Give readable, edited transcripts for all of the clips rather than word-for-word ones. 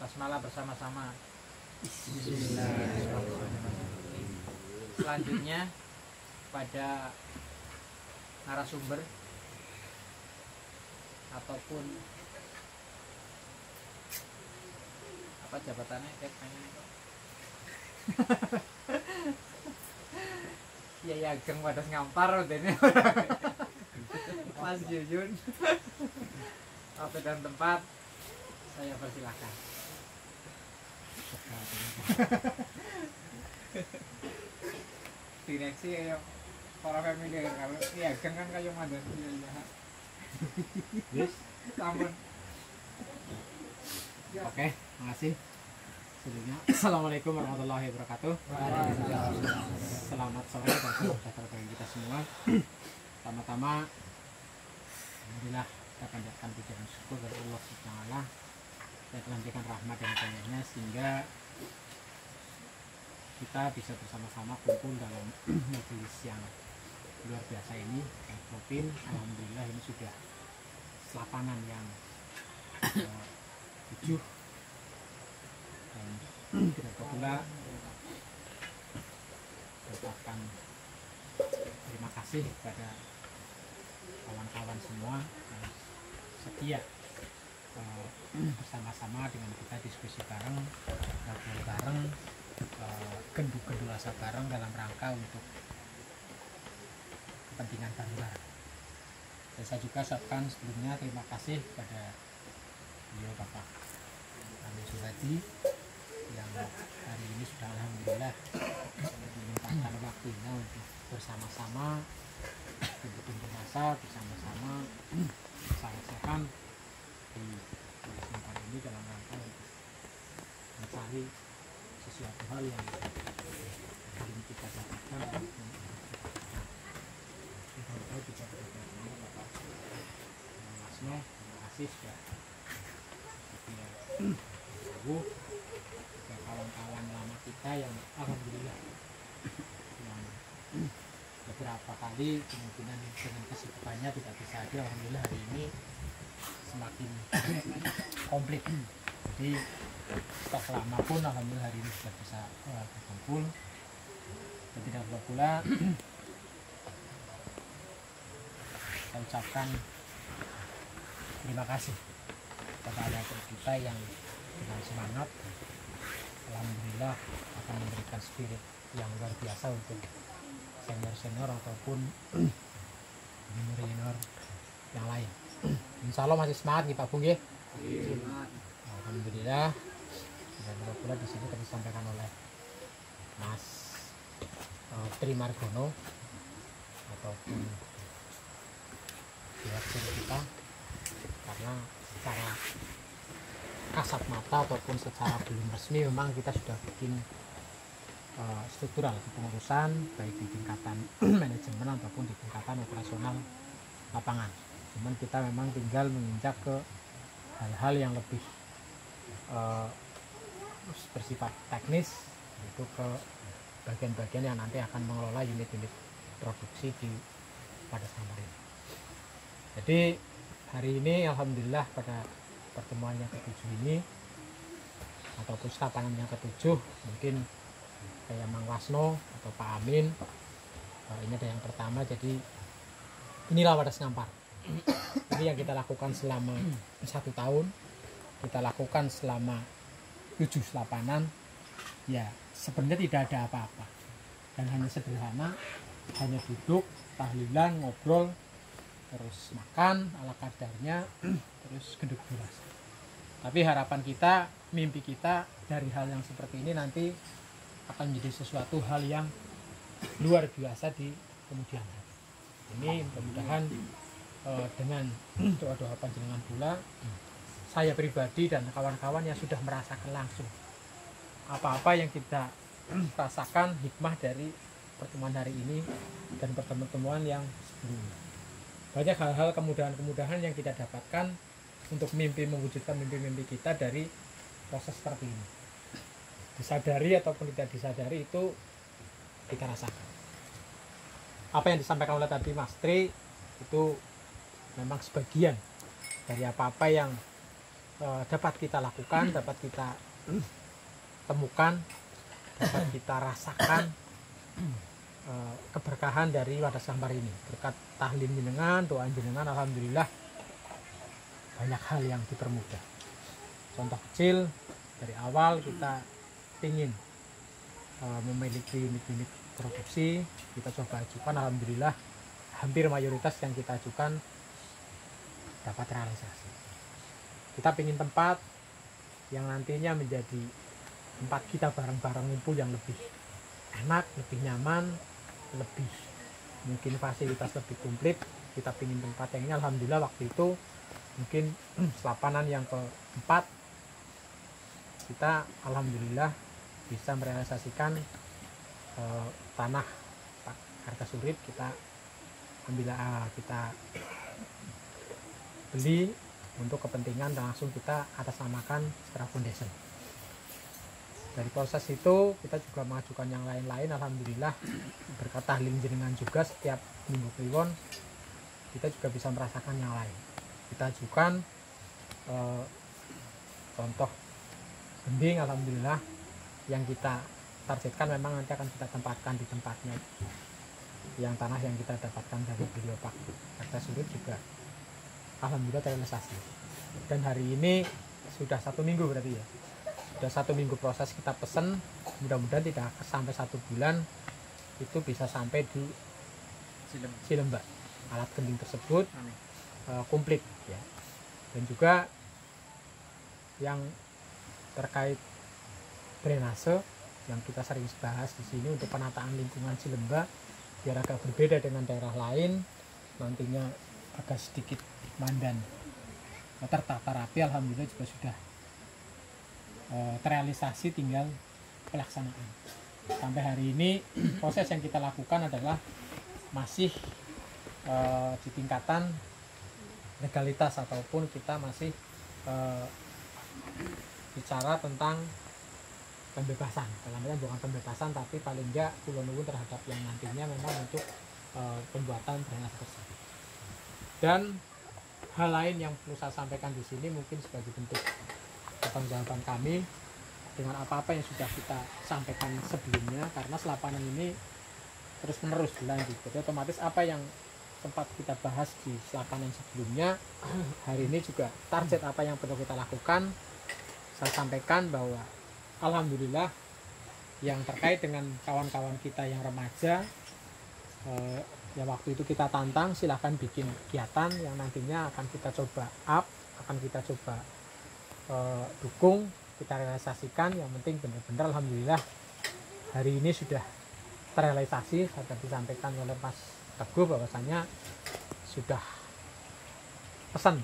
Basmalah bersama-sama. Bismillahirrahmanirrahim. Selanjutnya pada narasumber ataupun apa jabatannya kayak pengen ya ageng pada ngampar ini Mas Jujun. Waktu dan tempat saya persilahkan. Direksi kayak para familiar kalau iya ageng kan kayak mandan ya. Yes. Sampun. Oke, makasih. Sebelumnya, Assalamualaikum warahmatullahi wabarakatuh. Selamat sore dan salam sejahtera bagi kita semua. Pertama-tama, alhamdulillah kita panjatkan puji dan syukur dari Allah Subhanahu wa taala yang telah memberikan rahmat dan karunia sehingga kita bisa bersama-sama kumpul dalam majelis yang luar biasa ini. Rutin, alhamdulillah ini sudah selapanan yang 7 dan tidak pula mengucapkan terima kasih kepada kawan-kawan semua yang setia bersama-sama dengan kita diskusi bareng, ngobrol bareng, gendu-gendu rasa bareng dalam rangka untuk kepentingan bareng. Dan saya juga ucapkan sebelumnya terima kasih kepada beliau Bapak Amin Suradi yang hari ini sudah alhamdulillah menyempatkan waktunya untuk bersama-sama bentuk masa bersama-sama selesaikan di kesempatan ini dalam rangka untuk mencari sesuatu hal yang hari ini kita dapatkan kita juga berbeda Bapak Masno, terima kasih sudah tahu ke kawan-kawan lama kita yang alhamdulillah yang beberapa kali kemungkinan dengan kesibukannya tidak bisa hadir, alhamdulillah hari ini semakin komplit. Jadi stok lama pun alhamdulillah hari ini sudah bisa berkumpul. Dan tidak lupa pula saya ucapkan terima kasih kepada kita yang dengan semangat alhamdulillah akan memberikan spirit yang luar biasa untuk senior-senior ataupun junior yang lain. Insya Allah masih semangat nih Pak Bung ya. Alhamdulillah. Dan pula di sini tadi disampaikan oleh Mas Tri Margono ataupun direktur kita, karena secara kasat mata ataupun secara belum resmi memang kita sudah bikin struktural kepengurusan baik di tingkatan manajemen ataupun di tingkatan operasional lapangan. Cuman kita memang tinggal menginjak ke hal-hal yang lebih bersifat teknis, yaitu ke bagian-bagian yang nanti akan mengelola unit-unit produksi pada Samarinda. Jadi hari ini alhamdulillah pada pertemuan yang ke-7 ini ataupun setapanan yang ke-7 mungkin kayak Mang Wasno atau Pak Amin, ini ada yang pertama. Jadi inilah Wadas Ngampar. Ini yang kita lakukan selama 1 tahun, kita lakukan selama 7 selapanan. Ya sebenarnya tidak ada apa-apa dan hanya sederhana, hanya duduk tahlilan, ngobrol, terus makan ala kadarnya, terus gendut gelas. Tapi harapan kita, mimpi kita dari hal yang seperti ini nanti akan menjadi sesuatu hal yang luar biasa di kemudian hari. Ini mudah-mudahan dengan doa-doa panjenengan pula, saya pribadi dan kawan-kawan yang sudah merasakan langsung apa-apa yang kita rasakan hikmah dari pertemuan hari ini dan pertemuan yang sebelumnya. Banyak hal-hal kemudahan-kemudahan yang kita dapatkan untuk mewujudkan mimpi-mimpi kita dari proses seperti ini. Disadari ataupun tidak disadari itu kita rasakan. Apa yang disampaikan oleh tadi Mas Tri itu memang sebagian dari apa-apa yang dapat kita lakukan, dapat kita temukan, dapat kita rasakan keberkahan dari Wadas Kampar ini. Berkat tahlil jenengan, doa jenengan, alhamdulillah banyak hal yang dipermudah. Contoh kecil, dari awal kita ingin memiliki unit-unit produksi, kita coba ajukan, alhamdulillah hampir mayoritas yang kita ajukan dapat realisasi. Kita ingin tempat yang nantinya menjadi tempat kita bareng-bareng ngumpul yang lebih enak, lebih nyaman, lebih mungkin fasilitas lebih komplit. Kita ingin tempat yang ini, alhamdulillah waktu itu mungkin selapanan yang keempat kita alhamdulillah bisa merealisasikan tanah Pak Kartosurip. Kita ambil, kita beli untuk kepentingan dan langsung kita atasnamakan Setra Foundation. Dari proses itu kita juga mengajukan yang lain-lain, alhamdulillah berkat tahlil jenengan juga setiap minggu kliwon kita juga bisa merasakan yang lain. Kita ajukan contoh gending, alhamdulillah yang kita targetkan memang nanti akan kita tempatkan di tempatnya. Yang tanah yang kita dapatkan dari beliau Pak Kartosurip juga alhamdulillah terrealisasi. Dan hari ini sudah 1 minggu berarti ya. Sudah 1 minggu proses kita pesen, mudah-mudahan tidak sampai 1 bulan itu bisa sampai di Cilemba. Alat gending tersebut komplit ya. Dan juga yang terkait drainase yang kita sering bahas di sini untuk penataan lingkungan Cilemba biar agak berbeda dengan daerah lain, nantinya agak sedikit mandan tertata rapi, alhamdulillah juga sudah terrealisasi, tinggal pelaksanaan. Sampai hari ini proses yang kita lakukan adalah masih di tingkatan legalitas, ataupun kita masih bicara tentang pembebasan. Dalam artian bukan pembebasan, tapi paling enggak kulon-kulon terhadap yang nantinya memang untuk pembuatan drainase tersebut. Dan hal lain yang perlu saya sampaikan di sini mungkin sebagai bentuk pertanggungjawaban kami dengan apa-apa yang sudah kita sampaikan sebelumnya, karena selapanan ini terus menerus berlanjut. Jadi otomatis apa yang sempat kita bahas di selapanan sebelumnya, hari ini juga target apa yang perlu kita lakukan. Saya sampaikan bahwa alhamdulillah yang terkait dengan kawan-kawan kita yang remaja, ya waktu itu kita tantang silahkan bikin kegiatan yang nantinya akan kita coba akan kita coba dukung, kita realisasikan. Yang penting benar-benar alhamdulillah hari ini sudah terrealisasi. Sudah disampaikan oleh Mas Teguh bahwasanya sudah pesan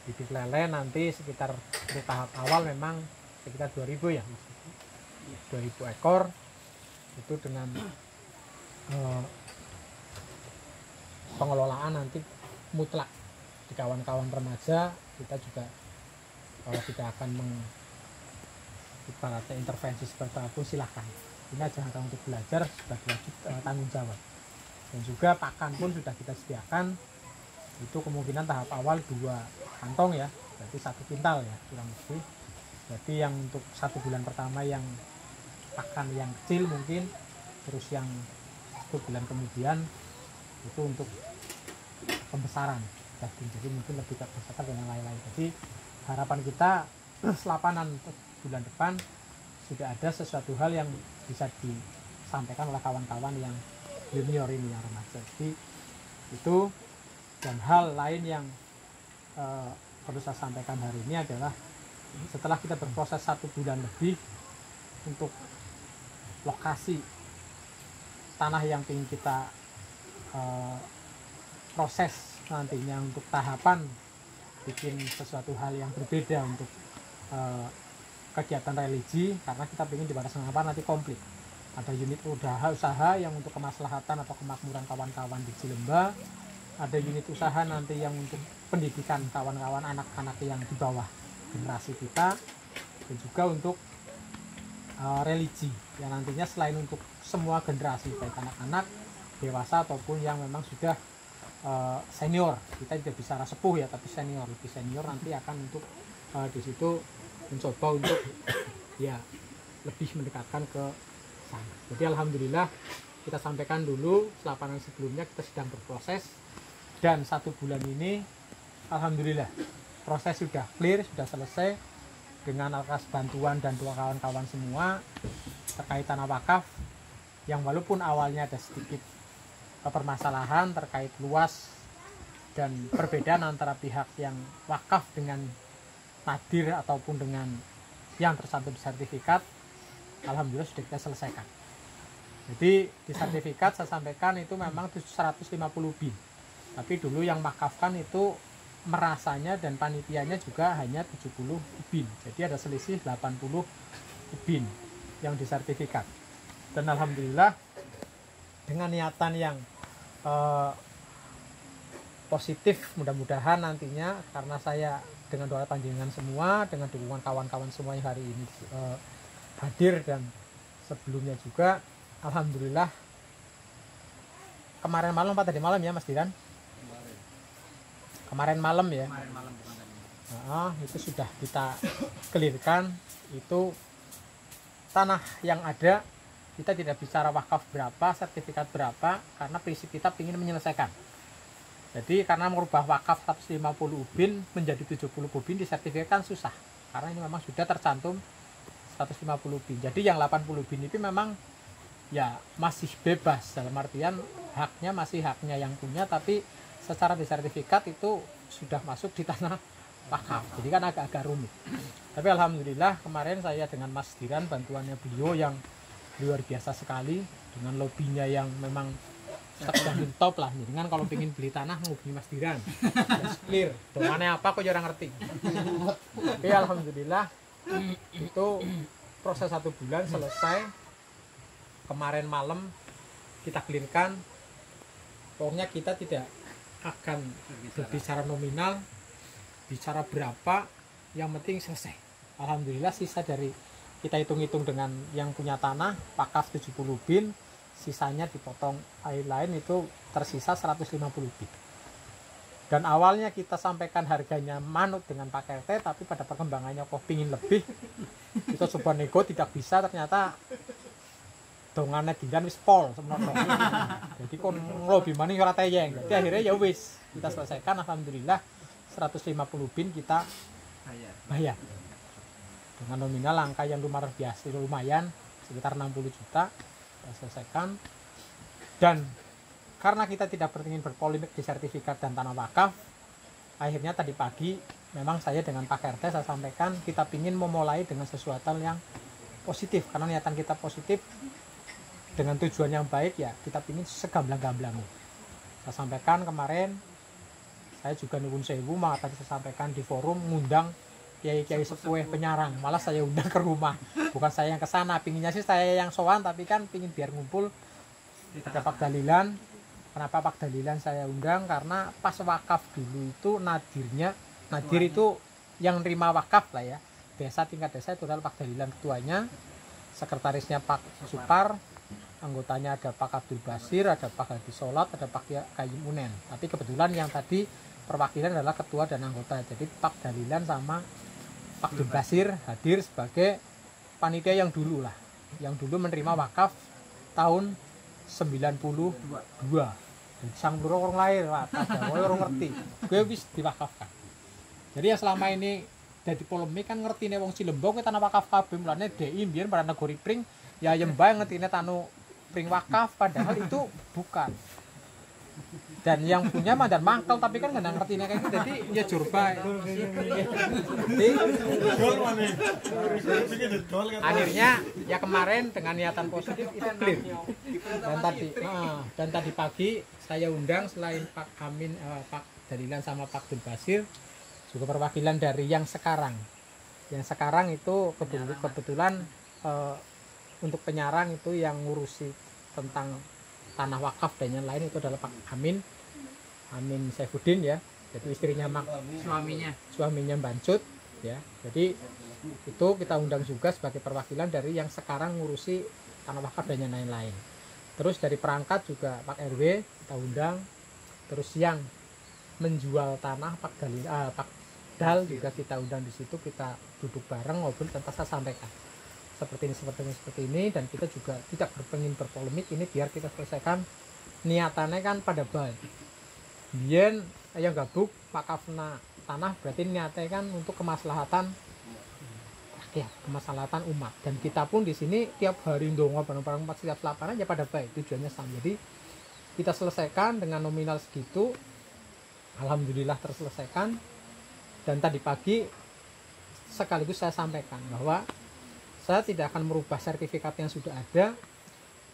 bibit lele nanti sekitar di tahap awal memang sekitar 2000 ya, 2000 ekor itu dengan pengelolaan nanti mutlak di kawan-kawan remaja. Kita juga kalau tidak akan ibaratnya intervensi seperti apa, silahkan. Ini aja untuk belajar sebagai wajib tanggung jawab. Dan juga pakan pun sudah kita sediakan. Itu kemungkinan tahap awal 2 kantong ya, berarti 1 kintal ya kurang lebih. Jadi yang untuk 1 bulan pertama yang pakan yang kecil mungkin, terus yang 1 bulan kemudian itu untuk pembesaran daging. Jadi mungkin lebih terbesaran dengan lain-lain. Jadi harapan kita selapanan bulan depan sudah ada sesuatu hal yang bisa disampaikan oleh kawan-kawan yang junior ini, yang remaja. Jadi itu. Dan hal lain yang perlu saya sampaikan hari ini adalah setelah kita berproses 1 bulan lebih untuk lokasi tanah yang ingin kita proses nantinya untuk tahapan bikin sesuatu hal yang berbeda untuk kegiatan religi, karena kita ingin di Wadas Kampar nanti komplit. Ada unit usaha yang untuk kemaslahatan atau kemakmuran kawan-kawan di Cilemba, ada unit usaha nanti yang untuk pendidikan kawan-kawan anak-anak yang di bawah generasi kita, dan juga untuk religi yang nantinya selain untuk semua generasi baik anak-anak, dewasa ataupun yang memang sudah senior. Kita tidak bicara sepuh ya, tapi senior, lebih senior nanti akan untuk di situ mencoba untuk ya lebih mendekatkan ke sana. Jadi alhamdulillah kita sampaikan dulu selapanan sebelumnya kita sedang berproses, dan 1 bulan ini alhamdulillah proses sudah clear, sudah selesai dengan atas bantuan dan dua kawan-kawan semua terkait tanah wakaf, yang walaupun awalnya ada sedikit permasalahan terkait luas dan perbedaan antara pihak yang wakaf dengan nadir ataupun dengan yang tercantum di sertifikat, alhamdulillah sudah kita selesaikan. Jadi di sertifikat saya sampaikan itu memang 150 bin, tapi dulu yang wakafkan itu merasanya dan panitianya juga hanya 70 bin, jadi ada selisih 80 bin yang disertifikat. Dan alhamdulillah dengan niatan yang positif, mudah-mudahan nantinya karena saya dengan doa panjenengan semua, dengan dukungan kawan-kawan semua yang hari ini hadir dan sebelumnya juga, alhamdulillah kemarin malam Pak, tadi malam ya Mas Diran? Kemarin malam ya. Kemarin malam bukan tadi. Itu sudah kita clearkan, itu tanah yang ada kita tidak bicara wakaf berapa, sertifikat berapa, karena prinsip kita ingin menyelesaikan. Jadi karena merubah wakaf 150 ubin menjadi 70 ubin di sertifikat kan susah, karena ini memang sudah tercantum 150 ubin. Jadi yang 80 ubin itu memang ya masih bebas, dalam artian haknya masih haknya yang punya, tapi secara di sertifikat itu sudah masuk di tanah wakaf, jadi kan agak-agak rumit. Tapi alhamdulillah kemarin saya dengan Mas Diran, bantuannya beliau yang luar biasa sekali, dengan lobbynya yang memang sedang top lah. Jadi kan kalau pengen beli tanah ngubungi Mas Diran, clear. Doanya apa kok jarang ngerti. Tapi alhamdulillah itu proses 1 bulan selesai. Kemarin malam kita clearkan. Pokoknya kita tidak akan berbicara nominal, bicara berapa, yang penting selesai. Alhamdulillah sisa dari kita hitung-hitung dengan yang punya tanah wakaf 70 bin, sisanya dipotong air lain itu tersisa 150 bin. Dan awalnya kita sampaikan harganya manut dengan Pak RT, tapi pada perkembangannya kok pingin lebih, kita coba nego tidak bisa, ternyata dongannya Diran wis pol sebenarnya. Jadi kon ngelobi maning ora teyeng. Jadi akhirnya ya wis kita selesaikan, alhamdulillah 150 bin kita bayar. Dengan nominal angka yang lumayan biasa, lumayan sekitar 60 juta kita selesaikan. Dan karena kita tidak ingin berpolemik di sertifikat dan tanah wakaf, akhirnya tadi pagi memang saya dengan Pak RT saya sampaikan kita ingin memulai dengan sesuatu yang positif, karena niatan kita positif dengan tujuan yang baik, ya kita ingin segamblang-gamblangnya. Saya sampaikan kemarin, saya juga nuwun sewu, maka tadi saya sampaikan di forum, ngundang kiai-kiai sepuh penyarang, malah saya undang ke rumah, bukan saya yang ke sana. Pinginnya sih saya yang sowan, tapi kan pingin biar ngumpul ada Pak Dalilan. Kenapa Pak Dalilan saya undang? Karena pas wakaf dulu itu nadir itu yang nerima wakaf lah ya, desa, tingkat desa itu adalah Pak Dalilan ketuanya, sekretarisnya Pak Supar, anggotanya ada Pak Abdul Basir, ada Pak Hadi Solat, ada Pak Kayim Unen. Tapi kebetulan yang tadi perwakilan adalah ketua dan anggota. Jadi Pak Dalilan sama Pak Abdul Basir hadir sebagai panitia yang dulu lah, yang dulu menerima wakaf tahun 92. Jadi sang loro orang lahir, ada orang ngerti. Gue wis diwakafkan. Jadi yang selama ini jadi polemik kan ngerti nih wong Cilembong tanah wakaf kabeh, mulane DI mbiyen pada negori pring ya yembah ngertine tanu pring wakaf, padahal itu bukan. Dan yang punya mandan mangkel, tapi kan nggak ngerti kayak gitu, jadi ya jurba. Akhirnya ya kemarin dengan niatan positif itu clear. Dan tadi pagi saya undang selain Pak Amin, Pak Dalilan sama Pak Abdul Basir, juga perwakilan dari yang sekarang. Yang sekarang itu kebetulan untuk penyarang itu yang ngurusi tentang tanah wakaf dan yang lain itu adalah Pak Amin Saifuddin ya, jadi istrinya suaminya Bancut ya. Jadi itu kita undang juga sebagai perwakilan dari yang sekarang ngurusi tanah wakaf dan yang lain-lain. Terus dari perangkat juga Pak RW kita undang. Terus yang menjual tanah Pak modal juga kita undang di situ, kita duduk bareng ngobrol tentang saya sampaikan seperti ini dan kita juga tidak berpengin berpolemik ini biar kita selesaikan niatannya kan pada baik biyen ayo gabuk wakafna tanah berarti niatnya kan untuk kemaslahatan rakyat, kemaslahatan umat dan kita pun di sini tiap hari ndonga bareng-bareng setiap lapangan ya pada baik tujuannya sama. Jadi kita selesaikan dengan nominal segitu, alhamdulillah terselesaikan. Dan tadi pagi sekaligus saya sampaikan bahwa saya tidak akan merubah sertifikat yang sudah ada.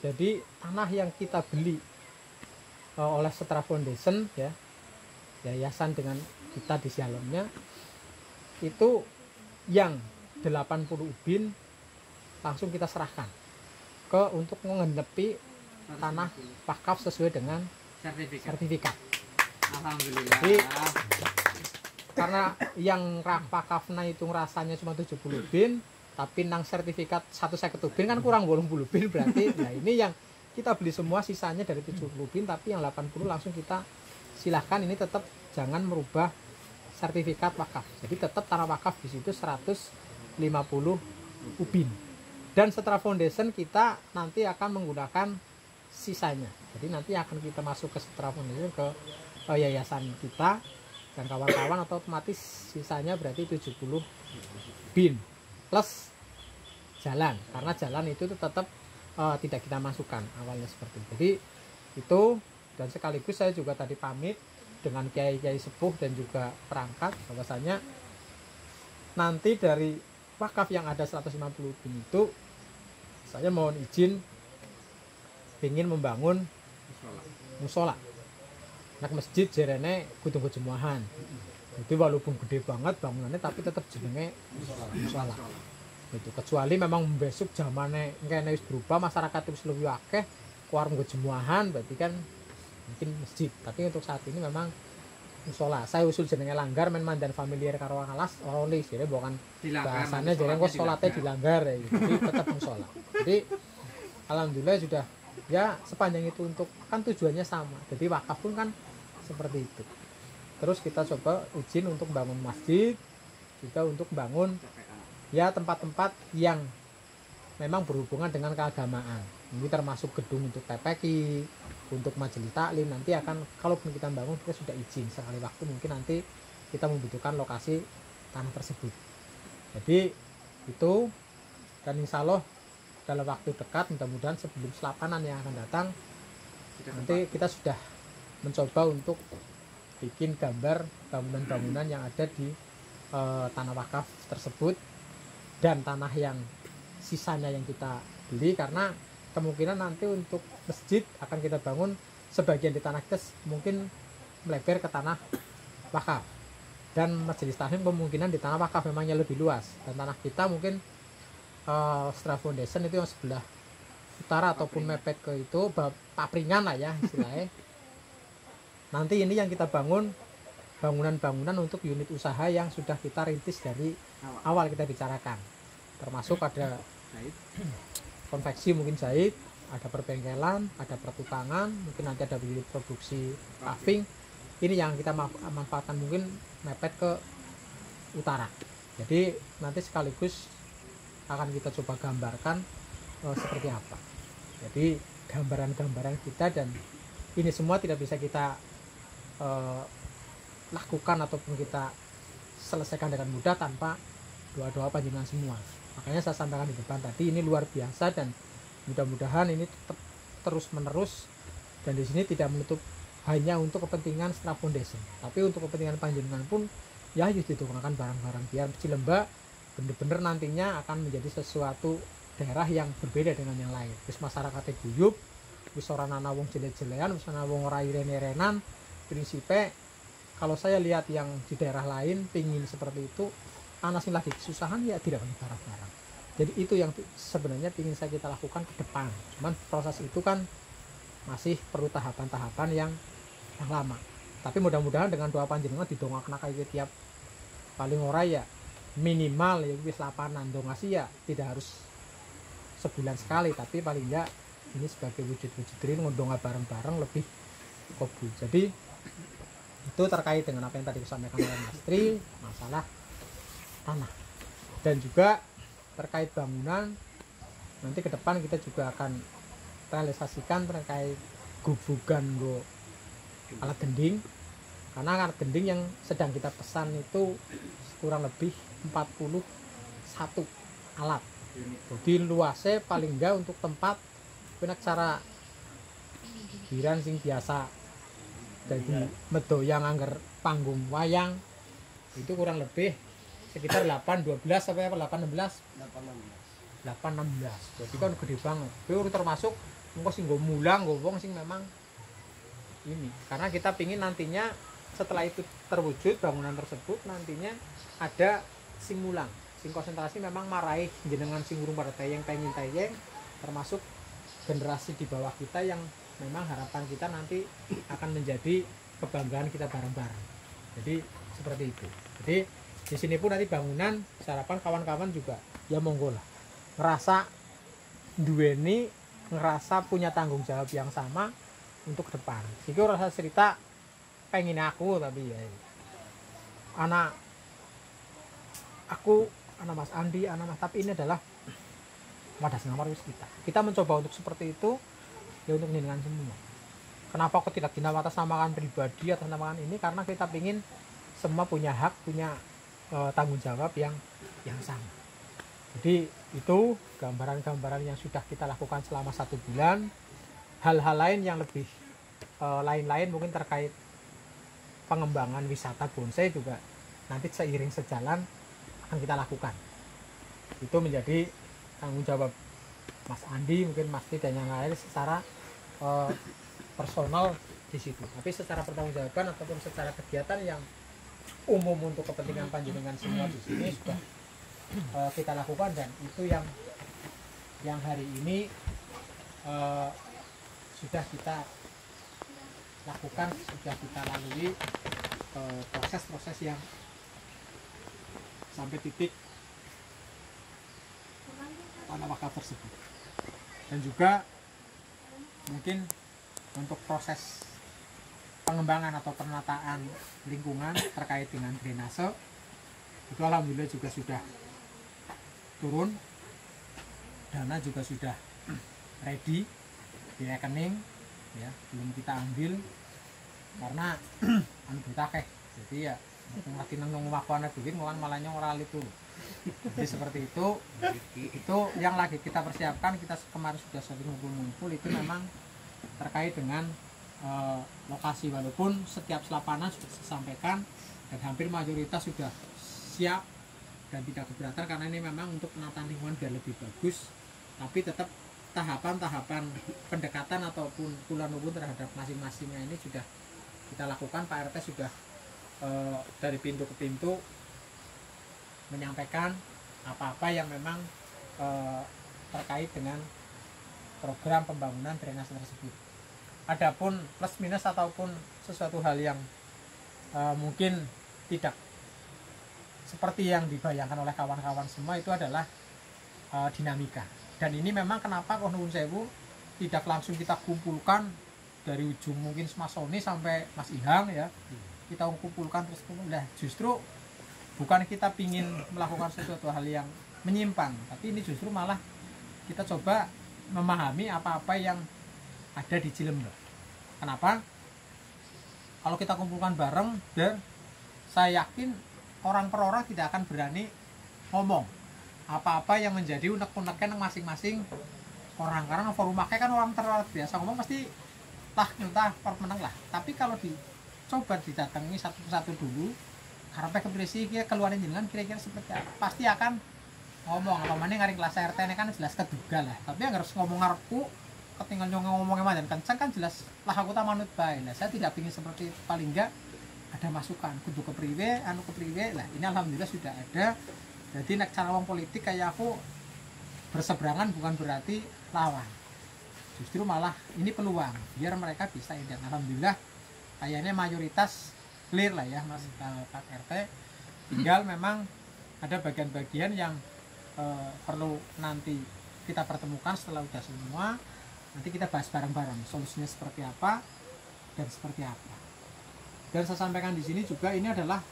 Jadi tanah yang kita beli oleh Setra Foundation ya, yayasan dengan kita di dalamnya itu yang 80 ubin langsung kita serahkan ke untuk mengenepi tanah wakaf sesuai dengan sertifikat. Alhamdulillah. Jadi karena yang wakafna itu rasanya cuma 70 bin tapi nang sertifikat 150 bin kan kurang 80 bin berarti nah ini yang kita beli semua sisanya dari 70 bin tapi yang 80 langsung kita silahkan ini tetap jangan merubah sertifikat wakaf. Jadi tetap tanah wakaf di situ 150 ubin. Dan Setra Foundation kita nanti akan menggunakan sisanya. Jadi nanti akan kita masuk ke Setra Foundation ke yayasan kita dan kawan-kawan atau otomatis sisanya berarti 70 bin plus jalan karena jalan itu tetap tidak kita masukkan awalnya seperti itu. Jadi itu dan sekaligus saya juga tadi pamit dengan kiai-kiai sepuh dan juga perangkat bahwasanya nanti dari wakaf yang ada 150 bin itu saya mohon izin ingin membangun musola nak masjid jerene kudu kejemuahan. Jadi walaupun gede banget bangunannya tapi tetap jenenge musola. Itu kecuali memang besok zamannya kene wis berubah masyarakat wis luwih akeh warung kejemuahan berarti kan mungkin masjid. Tapi untuk saat ini memang musola. Saya usul jenenge langgar men mandan familiar karo alas ora jadi bukan bahasanya jenenge kok salatnya dilanggar ya. Jadi tetap musola. Jadi alhamdulillah sudah ya sepanjang itu untuk kan tujuannya sama. Jadi wakaf pun kan seperti itu. Terus kita coba izin untuk bangun masjid, juga untuk bangun ya tempat-tempat yang memang berhubungan dengan keagamaan. Ini termasuk gedung untuk TPQ, untuk majelis taklim. Nanti akan kalaupun kita bangun kita sudah izin sekali waktu mungkin nanti kita membutuhkan lokasi tanah tersebut. Jadi itu dan insya Allah dalam waktu dekat mudah-mudahan sebelum selapanan yang akan datang nanti kita sudah mencoba untuk bikin gambar bangunan-bangunan yang ada di tanah wakaf tersebut dan tanah yang sisanya yang kita beli karena kemungkinan nanti untuk masjid akan kita bangun sebagian di tanah kita mungkin melebar ke tanah wakaf dan majelis taklim kemungkinan di tanah wakaf memangnya lebih luas dan tanah kita mungkin Setra Foundation itu yang sebelah utara ataupun mepet ke itu papringan lah ya istilahnya. Nanti ini yang kita bangun bangunan-bangunan untuk unit usaha yang sudah kita rintis dari awal kita bicarakan. Termasuk ada konveksi mungkin jahit, ada perbengkelan, ada pertukangan, mungkin nanti ada unit produksi paving. Ini yang kita manfaatkan mungkin mepet ke utara. Jadi nanti sekaligus akan kita coba gambarkan seperti apa. Jadi gambaran-gambaran kita dan ini semua tidak bisa kita lakukan ataupun kita selesaikan dengan mudah tanpa doa-doa panjenengan semua. Makanya saya sampaikan di depan tadi ini luar biasa dan mudah-mudahan ini tetap terus menerus dan di sini tidak menutup hanya untuk kepentingan Setra Foundation, tapi untuk kepentingan panjenengan pun ya harus ditukarkan barang-barang biar Cilemba benar-benar nantinya akan menjadi sesuatu daerah yang berbeda dengan yang lain. Wis masyarakatnya guyup, wis ora ana wong jelek-jelekan, wis ana wong ora iren-irenan. Prinsipnya kalau saya lihat yang di daerah lain pingin seperti itu anak sing lagi kesusahan ya tidak punya barang-barang. Jadi itu yang sebenarnya ingin saya kita lakukan ke depan. Cuman proses itu kan masih perlu tahapan-tahapan yang lama. Tapi mudah-mudahan dengan doa panjenengan didongakna kayak tiap paling ora ya minimal ya wis lapanan dongasi ya tidak harus sebulan sekali tapi paling enggak ini sebagai wujud-wujud rin ngondonga bareng-bareng lebih kabul. Jadi Itu terkait dengan apa yang tadi disampaikan oleh Mas Tri, masalah tanah. Dan juga terkait bangunan, nanti ke depan kita juga akan realisasikan terkait gubugan alat gending, karena alat gending yang sedang kita pesan itu kurang lebih 41 alat. Jadi luasnya paling enggak untuk tempat cara hiburan sing biasa jadi medoyang angger panggung wayang itu kurang lebih sekitar 812 sampai 816 jadi kan gede banget itu termasuk engko sing nggo mulang nggo wong sing memang ini karena kita pingin nantinya setelah itu terwujud bangunan tersebut nantinya ada sing mulang sing konsentrasi memang marahi jenengan sing urung pada tayeng termasuk generasi di bawah kita yang memang harapan kita nanti akan menjadi kebanggaan kita bareng-bareng. Jadi seperti itu. Jadi di sini pun nanti bangunan harapan kawan-kawan juga ya monggo lah ngerasa duweni ngerasa punya tanggung jawab yang sama untuk ke depan. Jadi rasa cerita pengen aku tapi ya anak Mas Andi, anak Mas tapi ini adalah wadah senamar kita mencoba untuk seperti itu ya untuk dengan semua. Kenapa kok tidak dinamakan pribadi atau namakan ini? Karena kita ingin semua punya hak, punya tanggung jawab yang sama. Jadi itu gambaran-gambaran yang sudah kita lakukan selama 1 bulan. Hal-hal lain yang lebih lain-lain mungkin terkait pengembangan wisata bonsai juga nanti seiring sejalan akan kita lakukan. Itu menjadi tanggung jawab Mas Andi, mungkin Mas Tri dan yang lain secara personal di situ. Tapi secara pertanggungjawaban ataupun secara kegiatan yang umum untuk kepentingan panjenengan semua di sini sudah kita lakukan dan itu yang hari ini sudah kita lakukan, sudah kita lalui proses-proses yang sampai titik tanah wakaf tersebut. Dan juga mungkin untuk proses pengembangan atau penataan lingkungan terkait dengan drainase itu alhamdulillah juga sudah turun, dana juga sudah ready di rekening ya, belum kita ambil karena anggota jadi ya lagi nang wakuane duit malah ora itu. Jadi seperti itu yang lagi kita persiapkan. Kita kemarin sudah sering ngumpul-ngumpul itu memang terkait dengan lokasi, walaupun setiap selapanan sudah disampaikan dan hampir mayoritas sudah siap dan tidak keberatan karena ini memang untuk penataan lingkungan biar lebih bagus, tapi tetap tahapan-tahapan pendekatan ataupun pulan-pulan terhadap masing-masingnya ini sudah kita lakukan. Pak RT sudah dari pintu ke pintu menyampaikan apa-apa yang memang terkait dengan program pembangunan drainase tersebut. Adapun plus minus ataupun sesuatu hal yang mungkin tidak seperti yang dibayangkan oleh kawan-kawan semua itu adalah dinamika. Dan ini memang kenapa kok nuwun sewu tidak langsung kita kumpulkan dari ujung mungkin Mas Sony sampai Mas Ihang ya. Kita kumpulkan terus nah, justru bukan kita pingin melakukan sesuatu hal yang menyimpang, tapi ini justru malah kita coba memahami apa-apa yang ada di Cilember. Kenapa? Kalau kita kumpulkan bareng, saya yakin orang per orang tidak akan berani ngomong apa-apa yang menjadi unek-uneknya masing-masing orang, karena forum makanya kan orang terbiasa ngomong pasti entah menang lah. Tapi kalau coba didatangi satu persatu dulu karena kepresi keluarin jenengan kira-kira seperti apa, pasti akan ngomong apa mana ngaring kelas RT ini kan jelas keduga lah, tapi yang harus ngomong ngarepku ketinggal ngomongnya mana kencang kan jelas lah aku tak manut baik lah. Saya tidak ingin seperti paling enggak ada masukan kudu kepriwe kepriwe lah. Ini alhamdulillah sudah ada. Jadi nek cara wong politik kayak aku berseberangan bukan berarti lawan, justru malah ini peluang biar mereka bisa. Dan alhamdulillah kayaknya mayoritas clear lah ya Mas Pak RT. Tinggal memang ada bagian-bagian yang perlu nanti kita pertemukan setelah udah semua. Nanti kita bahas bareng-bareng solusinya seperti apa dan seperti apa. Dan saya sampaikan di sini juga ini adalah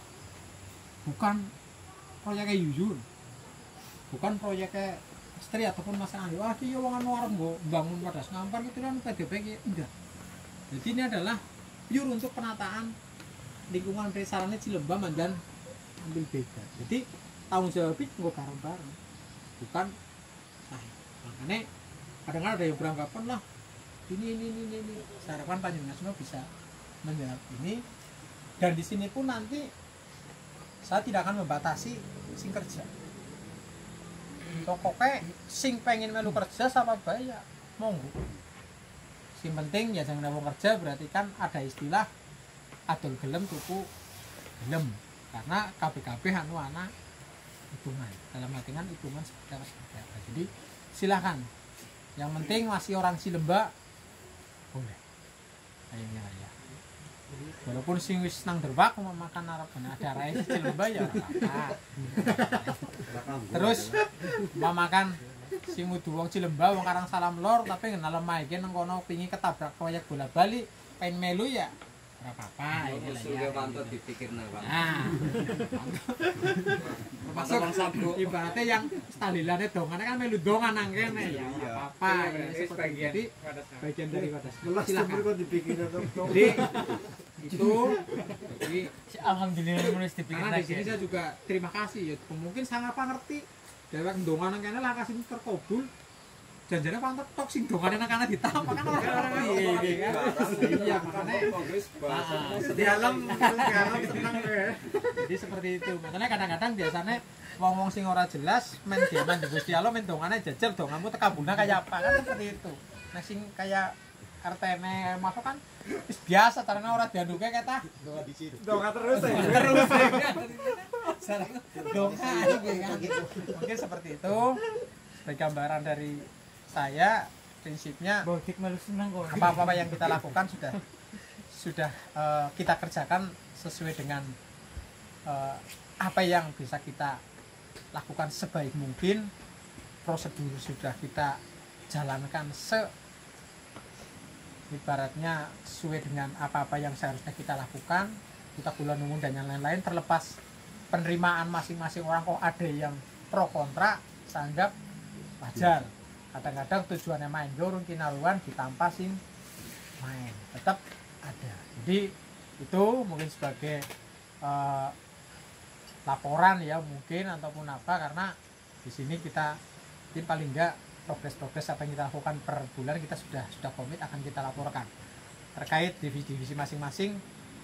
bukan proyeknya Yuyun, bukan proyeknya istri ataupun Mas Andi. Wah, iki yo wong anu arep bangun Wadas Ngampar gitu kan PDP iki enggak. Jadi ini adalah pure untuk penataan lingkungan desanya Cilemba Mandan ambil beda. Jadi tanggung jawab itu nggak bareng-bareng, bukan saya. Makanya kadang-kadang ada yang beranggapan lah ini. Saya harapkan panjenengan semua bisa menjawab ini. Dan di sini pun nanti saya tidak akan membatasi sing kerja. Pokoknya sing pengen melu kerja sama bayar, monggo. Sing penting ya jangan mau kerja, berarti kan ada istilah adol gelem tuku gelem. Karena KBKB anu anak hitungan. Dalam artian hitungan seperti apa. Jadi silahkan. Yang penting masih orang Cilemba boleh. Kayaknya ya. Walaupun sing wis nang Derbak mau makan arep ada rai Cilemba ya apa. Terus mau makan sing mudu wong Cilemba wong Karang Salam Lor tapi kenal lemah iki nang kono pingin ketabrak proyek bola-bali pengen melu ya ora apa-apa iki lah ya. Mantap dipikirna, Pak. Nah. Masuk ibaratnya yang stalilane dongane kan melu dongan nang kene ya ora apa-apa. Jadi bagian dari Wadas. Silakan kok dipikirin Jadi itu jadi alhamdulillah nulis dipikir karena di sini saya juga terima kasih ya mungkin sangat ngerti dewek dongan nang kene lah kasih terkabul janjane pantek tok sing dongane nang kana ditampak kan ora ngerti kan iya makanya di alam seneng jadi seperti itu makanya kadang-kadang biasanya wong-wong sing ora jelas main diaman di Gusti Allah main dongane jajal donganmu tekabulna kayak apa kan seperti itu nah sing kayak RT-ne masuk kan biasa caranya orang diaduke kata donga terus ya donga gitu mungkin seperti itu sebagai gambaran dari saya prinsipnya apa-apa yang kita lakukan sudah kita kerjakan sesuai dengan apa yang bisa kita lakukan sebaik mungkin prosedur sudah kita jalankan ibaratnya sesuai dengan apa-apa yang seharusnya kita lakukan kita bulan umum dan yang lain-lain terlepas penerimaan masing-masing orang kok ada yang pro kontra saya anggap wajar kadang-kadang tujuannya main dorong kinaruan ditampa sing main tetap ada jadi itu mungkin sebagai laporan ya mungkin ataupun apa karena di sini kita mungkin paling enggak progres apa yang kita lakukan per bulan kita sudah komit akan kita laporkan terkait divisi masing-masing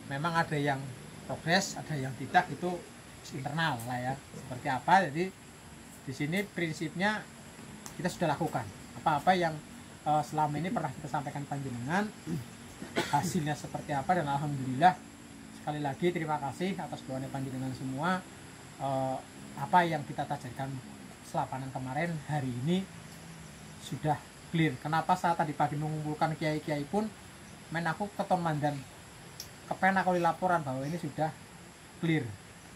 memang ada yang progres ada yang tidak itu internal lah ya seperti apa jadi di sini prinsipnya kita sudah lakukan apa-apa yang selama ini pernah kita sampaikan panjenengan hasilnya seperti apa dan alhamdulillah sekali lagi terima kasih atas doanya panjenengan semua apa yang kita tajarkan selapanan kemarin hari ini sudah clear. Kenapa saya tadi pagi mengumpulkan kiai-kiai pun main aku keton mandan kepen aku di laporan bahwa ini sudah clear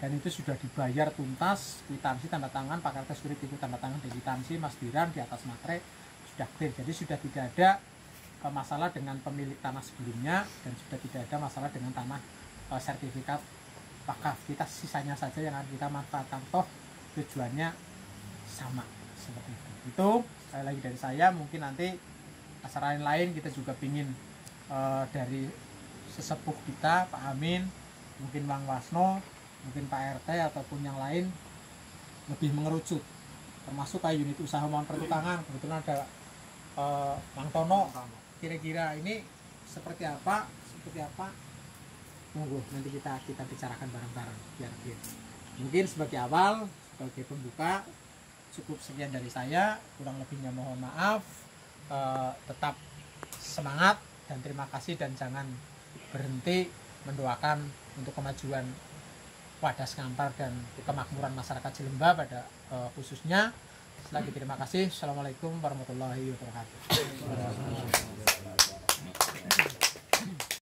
dan itu sudah dibayar tuntas kwitansi tanda tangan Pak Kartes Surip itu tanda tangan di kwitansi Mas Diran di atas materai sudah clear jadi sudah tidak ada masalah dengan pemilik tanah sebelumnya dan sudah tidak ada masalah dengan tanah sertifikat wakaf kita sisanya saja yang akan kita manfaatkan toh tujuannya sama seperti itu sekali lagi dari saya mungkin nanti acara lain kita juga pingin dari sesepuh kita Pak Amin mungkin Bang Wasno mungkin Pak RT ataupun yang lain lebih mengerucut termasuk kayak unit usaha mohon pertukangan kebetulan ada Bang Tono kira-kira ini seperti apa monggo nanti kita bicarakan bareng-bareng biar mungkin sebagai awal sebagai pembuka cukup sekian dari saya kurang lebihnya mohon maaf tetap semangat dan terima kasih dan jangan berhenti mendoakan untuk kemajuan Wadas Ngampar dan kemakmuran masyarakat Cilemba pada khususnya. Selagi terima kasih. Assalamualaikum warahmatullahi wabarakatuh.